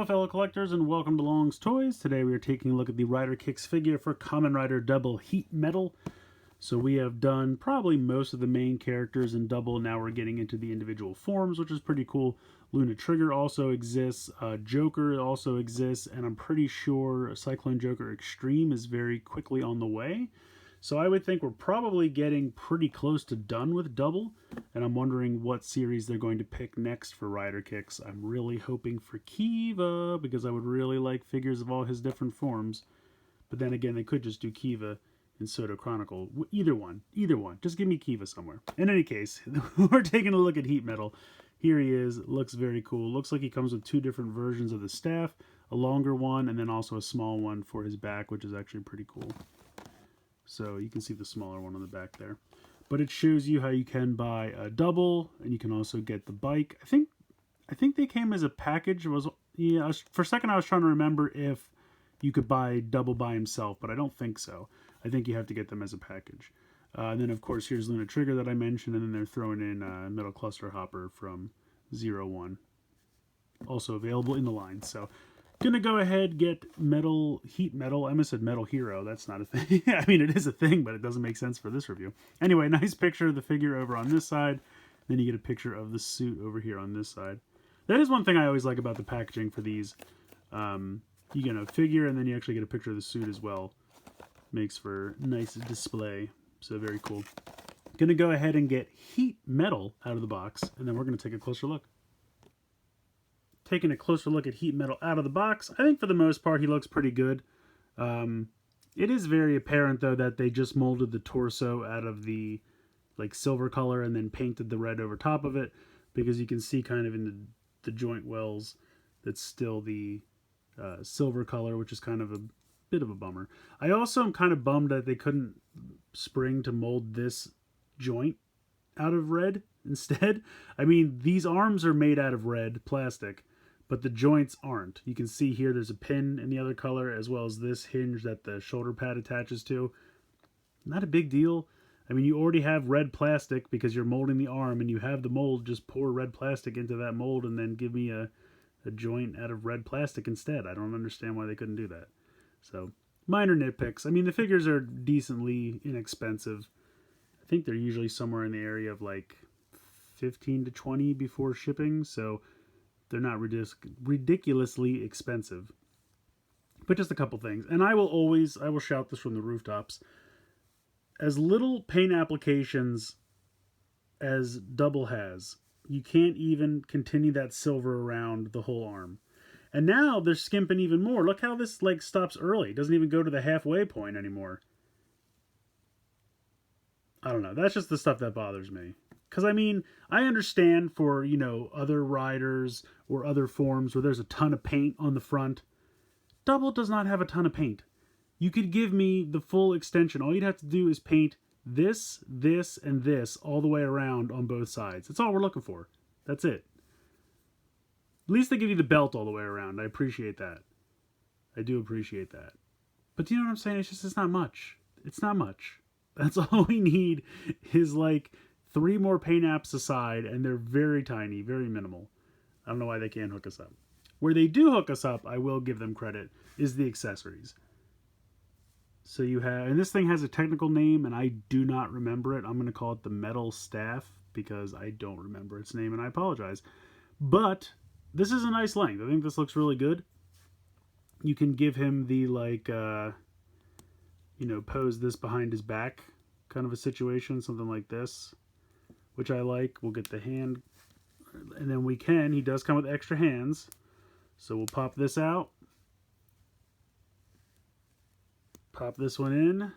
fellow collectors, and welcome to Long's Toys. Today we are taking a look at the Rider Kicks figure for Kamen Rider Double Heat Metal. So we have done probably most of the main characters in Double. Now we're getting into the individual forms, which is pretty cool. Luna Trigger also exists, Joker also exists, and I'm pretty sure Cyclone Joker Extreme is very quickly on the way. So I would think we're probably getting pretty close to done with Double, and I'm wondering what series they're going to pick next for Rider Kicks. I'm really hoping for Kiva, because I would really like figures of all his different forms. But then again, they could just do Kiva in Soto Chronicle. Either one. Just give me Kiva somewhere. In any case, we're taking a look at Heat Metal. Here he is. Looks very cool. Looks like he comes with two different versions of the staff. A longer one, and then also a small one for his back, which is actually pretty cool. So you can see the smaller one on the back there. But it shows you how you can buy a double, and you can also get the bike. I think they came as a package. For a second I was trying to remember if you could buy double by himself, but I don't think so. I think you have to get them as a package. And then of course here's Luna Trigger that I mentioned, and then they're throwing in Metal Cluster Hopper from 01. Also available in the line. So gonna go ahead, get Heat Metal. I almost said Metal Hero. That's not a thing. I mean, it is a thing, but it doesn't make sense for this review. Anyway, nice picture of the figure over on this side. Then you get a picture of the suit over here on this side. That is one thing I always like about the packaging for these. You get a figure, and then you actually get a picture of the suit as well. Makes for nice display. So very cool. Gonna go ahead and get Heat Metal out of the box, and then we're gonna take a closer look. Taking a closer look at Heat Metal out of the box, I think for the most part he looks pretty good. It is very apparent though that they just molded the torso out of the silver color and then painted the red over top of it, because you can see kind of in the joint wells that's still the silver color, which is kind of a bit of a bummer. I also am kind of bummed that they couldn't spring to mold this joint out of red instead. I mean, these arms are made out of red plastic, but the joints aren't. You can see here there's a pin in the other color, as well as this hinge that the shoulder pad attaches to. Not a big deal. I mean, you already have red plastic because you're molding the arm, and you have the mold. Just pour red plastic into that mold and then give me a joint out of red plastic instead. I don't understand why they couldn't do that. So, minor nitpicks. I mean, the figures are decently inexpensive. I think they're usually somewhere in the area of like 15 to 20 before shipping, so they're not ridiculously expensive. But just a couple things. And I will shout this from the rooftops. As little paint applications as Double has, you can't even continue that silver around the whole arm. And now they're skimping even more. Look how this stops early. It doesn't even go to the halfway point anymore. I don't know. That's just the stuff that bothers me. Because, I mean, I understand for, other riders or other forms where there's a ton of paint on the front. Double does not have a ton of paint. You could give me the full extension. All you'd have to do is paint this, this, and this all the way around on both sides. That's all we're looking for. That's it. At least they give you the belt all the way around. I appreciate that. I do appreciate that. But do you know what I'm saying? It's not much. It's not much. That's all we need is 3 more paint apps aside, and they're very tiny, very minimal. I don't know why they can't hook us up. Where they do hook us up, I will give them credit, is the accessories. So you have, and this thing has a technical name, and I do not remember it. I'm going to call it the Metal Staff, because I don't remember its name, and I apologize. But this is a nice length. I think this looks really good. You can give him the, pose this behind his back kind of a situation, something like this, which I like. We'll get the hand, and then he does come with extra hands, so we'll pop this out, pop this one in,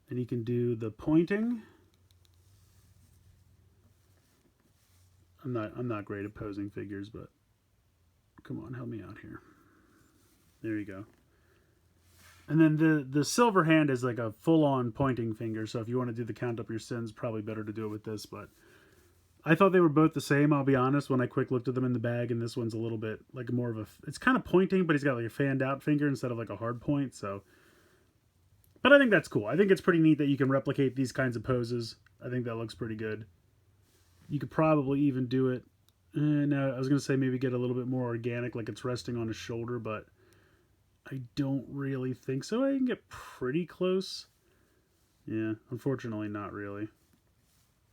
and he can do the pointing. I'm not great at posing figures, but come on, help me out here. There you go. And then the silver hand is like a full-on pointing finger, so if you want to do the count up your sins, probably better to do it with this. But I thought they were both the same, I'll be honest, when I quick looked at them in the bag, and this one's a little bit more of a, it's kind of pointing, but he's got a fanned out finger instead of a hard point, so. But I think that's cool. I think it's pretty neat that you can replicate these kinds of poses. I think that looks pretty good. You could probably even do it And I was going to say maybe get a little bit more organic, like it's resting on his shoulder, but I don't really think so. I can get pretty close. Yeah, unfortunately not really.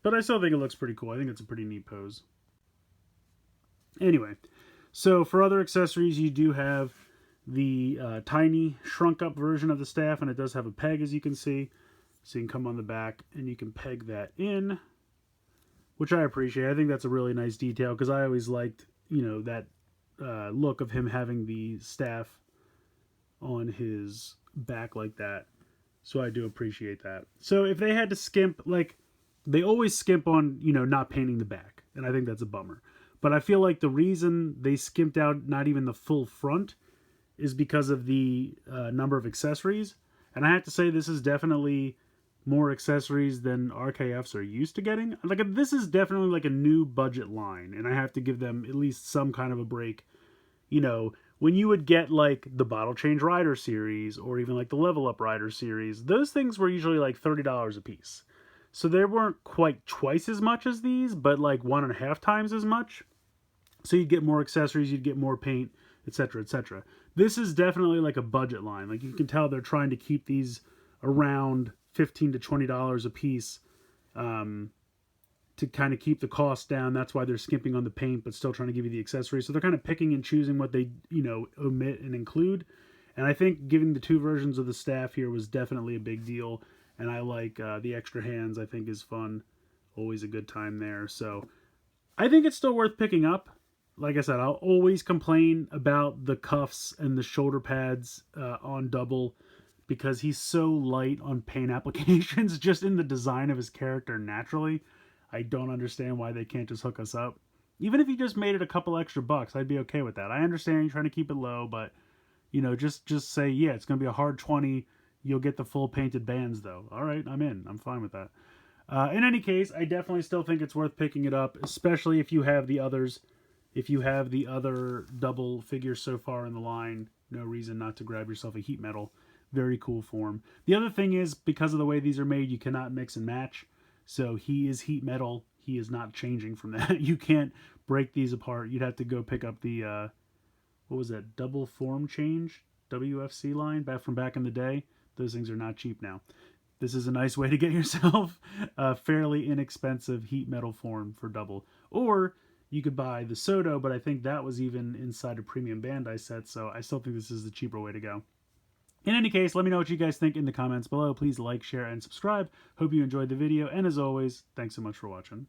But I still think it looks pretty cool. I think it's a pretty neat pose. Anyway, so for other accessories, you do have the tiny shrunk up version of the staff, and it does have a peg, as you can see. So you can come on the back and you can peg that in, which I appreciate. I think that's a really nice detail because I always liked, that look of him having the staff on his back like that. So I do appreciate that. So if they had to skimp, like they always skimp on, not painting the back, and I think that's a bummer. But I feel like the reason they skimped out not even the full front is because of the number of accessories. And I have to say, this is definitely more accessories than RKFs are used to getting. Like, this is definitely like a new budget line, and I have to give them at least some kind of a break. When you would get like the Bottle Change Rider series or even like the Level Up Rider series, those things were usually like $30 a piece. So they weren't quite twice as much as these, but like 1.5 times as much. So you'd get more accessories, you'd get more paint, etc., etc. This is definitely like a budget line. Like you can tell they're trying to keep these around $15 to $20 a piece to kind of keep the cost down. That's why they're skimping on the paint, but still trying to give you the accessories. So they're kind of picking and choosing what they, omit and include. And I think giving the 2 versions of the staff here was definitely a big deal. And I like the extra hands. I think is fun. Always a good time there. So I think it's still worth picking up. Like I said, I'll always complain about the cuffs and the shoulder pads on Double because he's so light on paint applications just in the design of his character naturally. I don't understand why they can't just hook us up. Even if you just made it a couple extra bucks, I'd be okay with that. I understand you're trying to keep it low, but just say, yeah, it's going to be a hard 20. You'll get the full painted bands though. All right, I'm in. I'm fine with that. In any case, I definitely still think it's worth picking it up, especially if you have the others. If you have the other Double figures so far in the line, no reason not to grab yourself a heat metal. Very cool form. The other thing is, because of the way these are made, you cannot mix and match. So he is heat metal. He is not changing from that. You can't break these apart. You'd have to go pick up the, what was that, Double Form Change WFC line back in the day. Those things are not cheap now. This is a nice way to get yourself a fairly inexpensive heat metal form for Double. Or you could buy the Soto, but I think that was even inside a premium Bandai set, so I still think this is the cheaper way to go. In any case, let me know what you guys think in the comments below. Please like, share, and subscribe. Hope you enjoyed the video, and as always, thanks so much for watching.